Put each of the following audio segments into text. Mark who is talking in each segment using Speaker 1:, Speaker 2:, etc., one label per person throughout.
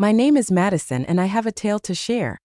Speaker 1: My name is Madison and I have a tale to share.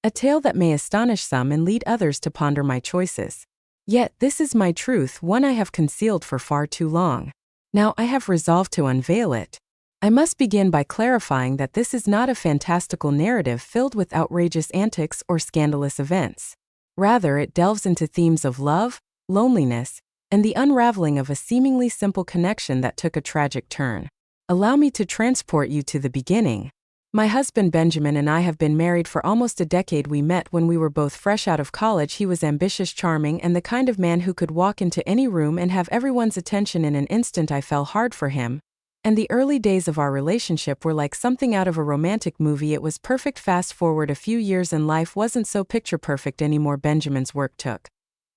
Speaker 1: A tale that may astonish some and lead others to ponder my choices. Yet, this is my truth, one I have concealed for far too long. Now I have resolved to unveil it. I must begin by clarifying that this is not a fantastical narrative filled with outrageous antics or scandalous events. Rather, it delves into themes of love, loneliness, and the unraveling of a seemingly simple connection that took a tragic turn. Allow me to transport you to the beginning. My husband Benjamin and I have been married for almost a decade. We met when we were both fresh out of college. He was ambitious, charming, and the kind of man who could walk into any room and have everyone's attention in an instant. I fell hard for him, and the early days of our relationship were like something out of a romantic movie. It was perfect. Fast forward a few years and life wasn't so picture perfect anymore. Benjamin's work took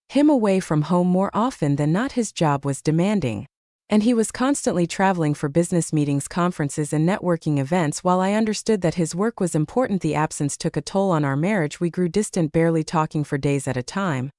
Speaker 1: him away from home more often than not. His job was demanding, and he was constantly traveling for business meetings, conferences, and networking events. While I understood that his work was important, the absence took a toll on our marriage. We grew distant, barely talking for days at a time.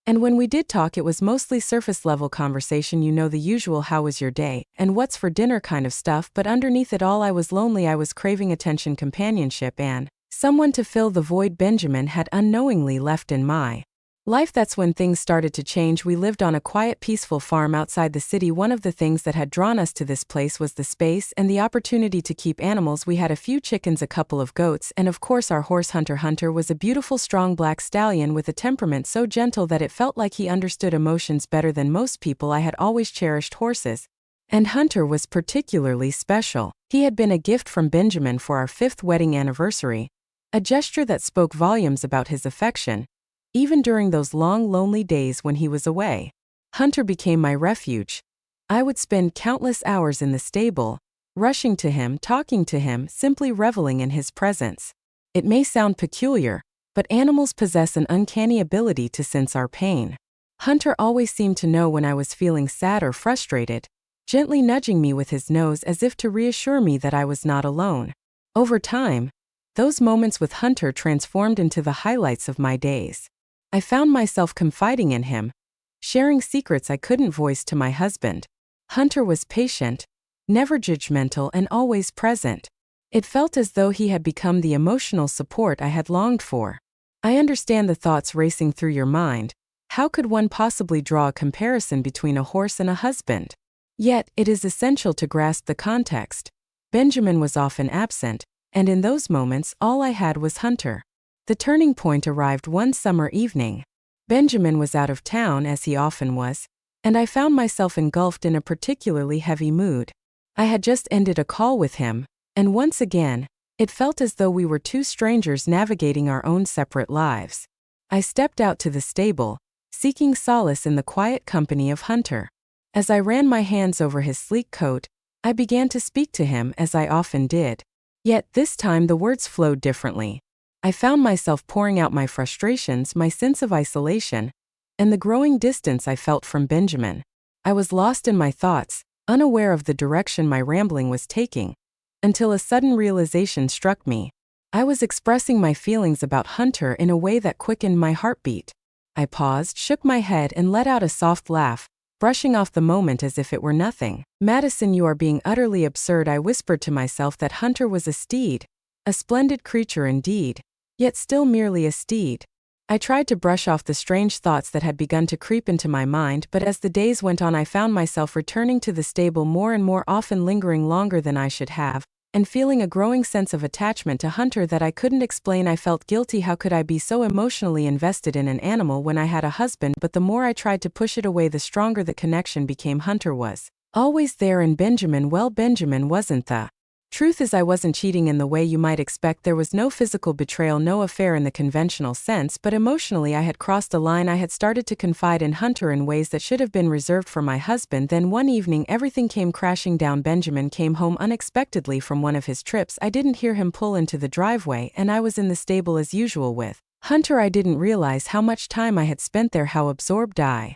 Speaker 1: And when we did talk, it was mostly surface-level conversation, you know, the usual "how was your day?" and "what's for dinner" kind of stuff. But underneath it all, I was lonely. I was craving attention, companionship, and someone to fill the void Benjamin had unknowingly left in my life. That's when things started to change. We lived on a quiet, peaceful farm outside the city. One of the things that had drawn us to this place was the space and the opportunity to keep animals. We had a few chickens, a couple of goats, and of course our horse Hunter. Hunter was a beautiful, strong black stallion with a temperament so gentle that it felt like he understood emotions better than most people. I had always cherished horses, and Hunter was particularly special. He had been a gift from Benjamin for our 5th wedding anniversary, a gesture that spoke volumes about his affection. Even during those long, lonely days when he was away, Hunter became my refuge. I would spend countless hours in the stable, rushing to him, talking to him, simply reveling in his presence. It may sound peculiar, but animals possess an uncanny ability to sense our pain. Hunter always seemed to know when I was feeling sad or frustrated, gently nudging me with his nose as if to reassure me that I was not alone. Over time, those moments with Hunter transformed into the highlights of my days. I found myself confiding in him, sharing secrets I couldn't voice to my husband. Hunter was patient, never judgmental, and always present. It felt as though he had become the emotional support I had longed for. I understand the thoughts racing through your mind. How could one possibly draw a comparison between a horse and a husband? Yet, it is essential to grasp the context. Benjamin was often absent, and in those moments all I had was Hunter. The turning point arrived one summer evening. Benjamin was out of town, as he often was, and I found myself engulfed in a particularly heavy mood. I had just ended a call with him, and once again, it felt as though we were two strangers navigating our own separate lives. I stepped out to the stable, seeking solace in the quiet company of Hunter. As I ran my hands over his sleek coat, I began to speak to him as I often did. Yet this time the words flowed differently. I found myself pouring out my frustrations, my sense of isolation, and the growing distance I felt from Benjamin. I was lost in my thoughts, unaware of the direction my rambling was taking, until a sudden realization struck me. I was expressing my feelings about Hunter in a way that quickened my heartbeat. I paused, shook my head, and let out a soft laugh, brushing off the moment as if it were nothing. "Madison, you are being utterly absurd," I whispered to myself. That Hunter was a steed, a splendid creature indeed, yet still merely a steed. I tried to brush off the strange thoughts that had begun to creep into my mind, but as the days went on I found myself returning to the stable more and more often, lingering longer than I should have, and feeling a growing sense of attachment to Hunter that I couldn't explain. I felt guilty. How could I be so emotionally invested in an animal when I had a husband? But the more I tried to push it away, the stronger the connection became. Hunter was always there, and Benjamin, well, Benjamin wasn't. The truth is, I wasn't cheating in the way you might expect. There was no physical betrayal, no affair in the conventional sense, but emotionally I had crossed a line. I had started to confide in Hunter in ways that should have been reserved for my husband. Then one evening everything came crashing down. Benjamin came home unexpectedly from one of his trips. I didn't hear him pull into the driveway, and I was in the stable as usual with Hunter. I didn't realize how much time I had spent there, how absorbed I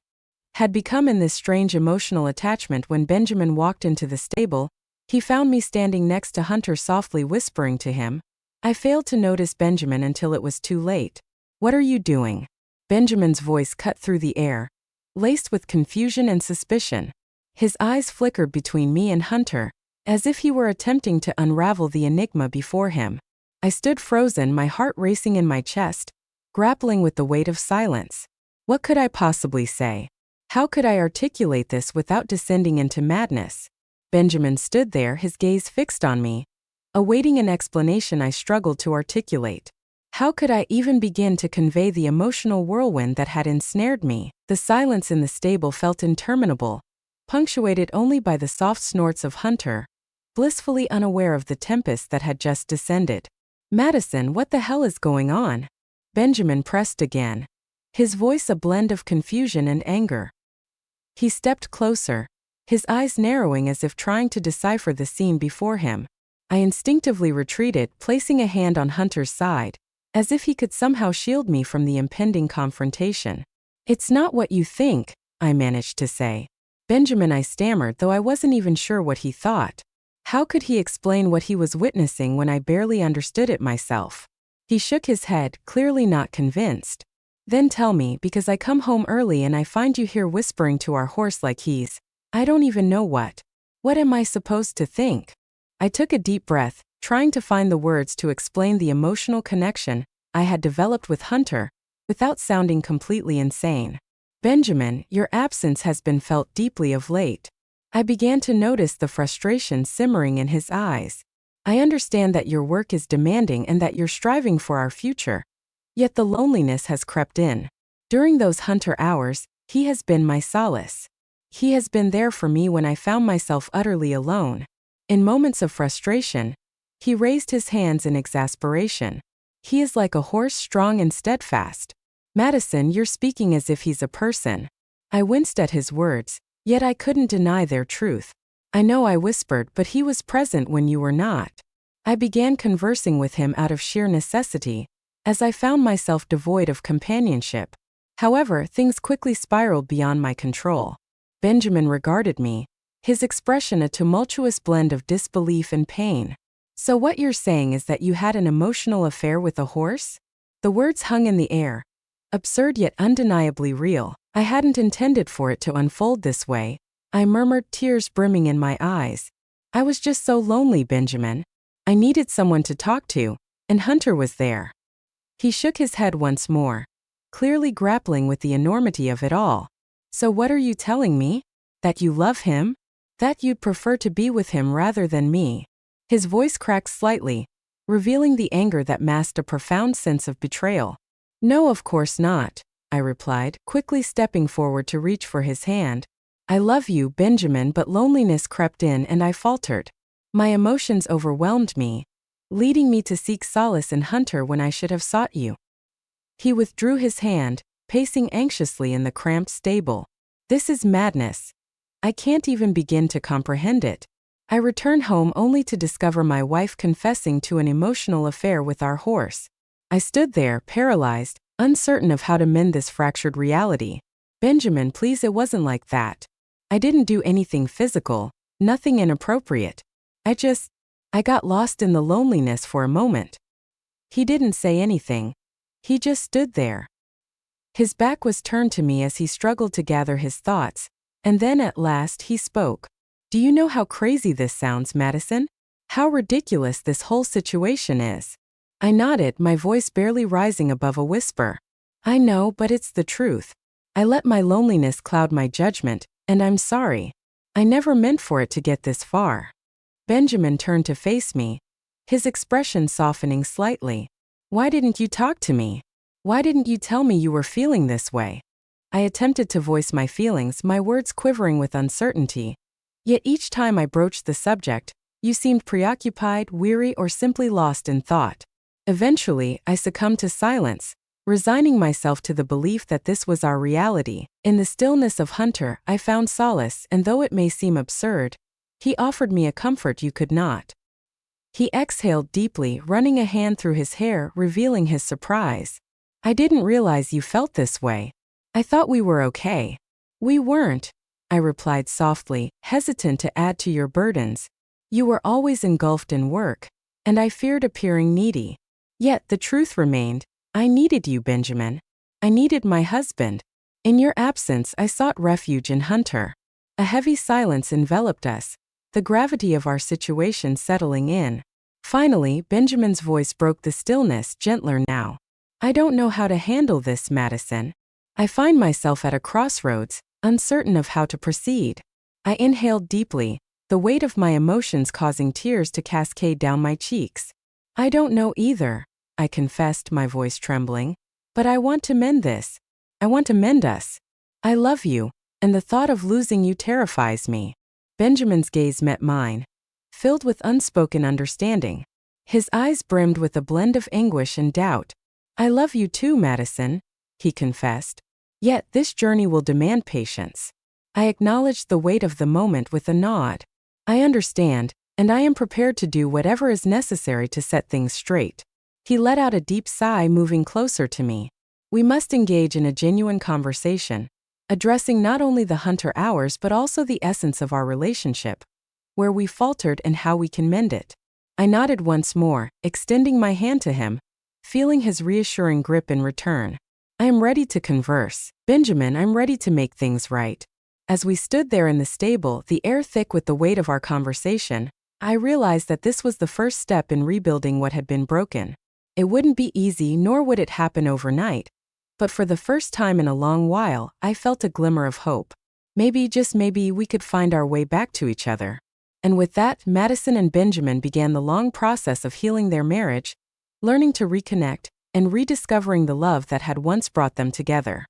Speaker 1: had become in this strange emotional attachment. When Benjamin walked into the stable, he found me standing next to Hunter, softly whispering to him. I failed to notice Benjamin until it was too late. "What are you doing?" Benjamin's voice cut through the air, laced with confusion and suspicion. His eyes flickered between me and Hunter, as if he were attempting to unravel the enigma before him. I stood frozen, my heart racing in my chest, grappling with the weight of silence. What could I possibly say? How could I articulate this without descending into madness? Benjamin stood there, his gaze fixed on me, awaiting an explanation I struggled to articulate. How could I even begin to convey the emotional whirlwind that had ensnared me? The silence in the stable felt interminable, punctuated only by the soft snorts of Hunter, blissfully unaware of the tempest that had just descended. Madison, what the hell is going on? Benjamin pressed again, his voice a blend of confusion and anger. He stepped closer, his eyes narrowing as if trying to decipher the scene before him. I instinctively retreated, placing a hand on Hunter's side, as if he could somehow shield me from the impending confrontation. It's not what you think, I managed to say. Benjamin, I stammered, though I wasn't even sure what he thought. How could he explain what he was witnessing when I barely understood it myself? He shook his head, clearly not convinced. Then tell me, because I come home early and I find you here whispering to our horse like he's, I don't even know what. What am I supposed to think? I took a deep breath, trying to find the words to explain the emotional connection I had developed with Hunter, without sounding completely insane. Benjamin, your absence has been felt deeply of late. I began to notice the frustration simmering in his eyes. I understand that your work is demanding and that you're striving for our future. Yet the loneliness has crept in. During those Hunter hours, he has been my solace. He has been there for me when I found myself utterly alone. In moments of frustration, he raised his hands in exasperation. He is like a horse, strong and steadfast. Madison, you're speaking as if he's a person. I winced at his words, yet I couldn't deny their truth. I know, I whispered, but he was present when you were not. I began conversing with him out of sheer necessity, as I found myself devoid of companionship. However, things quickly spiraled beyond my control. Benjamin regarded me, his expression a tumultuous blend of disbelief and pain. So what you're saying is that you had an emotional affair with a horse? The words hung in the air, absurd yet undeniably real. I hadn't intended for it to unfold this way, I murmured, tears brimming in my eyes. I was just so lonely, Benjamin. I needed someone to talk to, and Hunter was there. He shook his head once more, clearly grappling with the enormity of it all. So what are you telling me? That you love him? That you'd prefer to be with him rather than me? His voice cracked slightly, revealing the anger that masked a profound sense of betrayal. No, of course not, I replied, quickly stepping forward to reach for his hand. I love you, Benjamin, but loneliness crept in and I faltered. My emotions overwhelmed me, leading me to seek solace in Hunter when I should have sought you. He withdrew his hand, pacing anxiously in the cramped stable. This is madness. I can't even begin to comprehend it. I returned home only to discover my wife confessing to an emotional affair with our horse. I stood there, paralyzed, uncertain of how to mend this fractured reality. Benjamin, please, it wasn't like that. I didn't do anything physical, nothing inappropriate. I got lost in the loneliness for a moment. He didn't say anything. He just stood there. His back was turned to me as he struggled to gather his thoughts, and then at last he spoke. Do you know how crazy this sounds, Madison? How ridiculous this whole situation is? I nodded, my voice barely rising above a whisper. I know, but it's the truth. I let my loneliness cloud my judgment, and I'm sorry. I never meant for it to get this far. Benjamin turned to face me, his expression softening slightly. Why didn't you talk to me? Why didn't you tell me you were feeling this way? I attempted to voice my feelings, my words quivering with uncertainty. Yet each time I broached the subject, you seemed preoccupied, weary, or simply lost in thought. Eventually, I succumbed to silence, resigning myself to the belief that this was our reality. In the stillness of Hunter, I found solace, and though it may seem absurd, he offered me a comfort you could not. He exhaled deeply, running a hand through his hair, revealing his surprise. I didn't realize you felt this way. I thought we were okay. We weren't, I replied softly, hesitant to add to your burdens. You were always engulfed in work, and I feared appearing needy. Yet the truth remained, I needed you, Benjamin. I needed my husband. In your absence, I sought refuge in Hunter. A heavy silence enveloped us, the gravity of our situation settling in. Finally, Benjamin's voice broke the stillness, gentler now. I don't know how to handle this, Madison. I find myself at a crossroads, uncertain of how to proceed. I inhaled deeply, the weight of my emotions causing tears to cascade down my cheeks. I don't know either, I confessed, my voice trembling. But I want to mend this. I want to mend us. I love you, and the thought of losing you terrifies me. Benjamin's gaze met mine, filled with unspoken understanding. His eyes brimmed with a blend of anguish and doubt. I love you too, Madison, he confessed. Yet this journey will demand patience. I acknowledged the weight of the moment with a nod. I understand, and I am prepared to do whatever is necessary to set things straight. He let out a deep sigh, moving closer to me. We must engage in a genuine conversation, addressing not only the hunter hours but also the essence of our relationship, where we faltered and how we can mend it. I nodded once more, extending my hand to him, feeling his reassuring grip in return. I am ready to converse. Benjamin, I'm ready to make things right. As we stood there in the stable, the air thick with the weight of our conversation, I realized that this was the first step in rebuilding what had been broken. It wouldn't be easy, nor would it happen overnight. But for the first time in a long while, I felt a glimmer of hope. Maybe, just maybe, we could find our way back to each other. And with that, Madison and Benjamin began the long process of healing their marriage, learning to reconnect, and rediscovering the love that had once brought them together.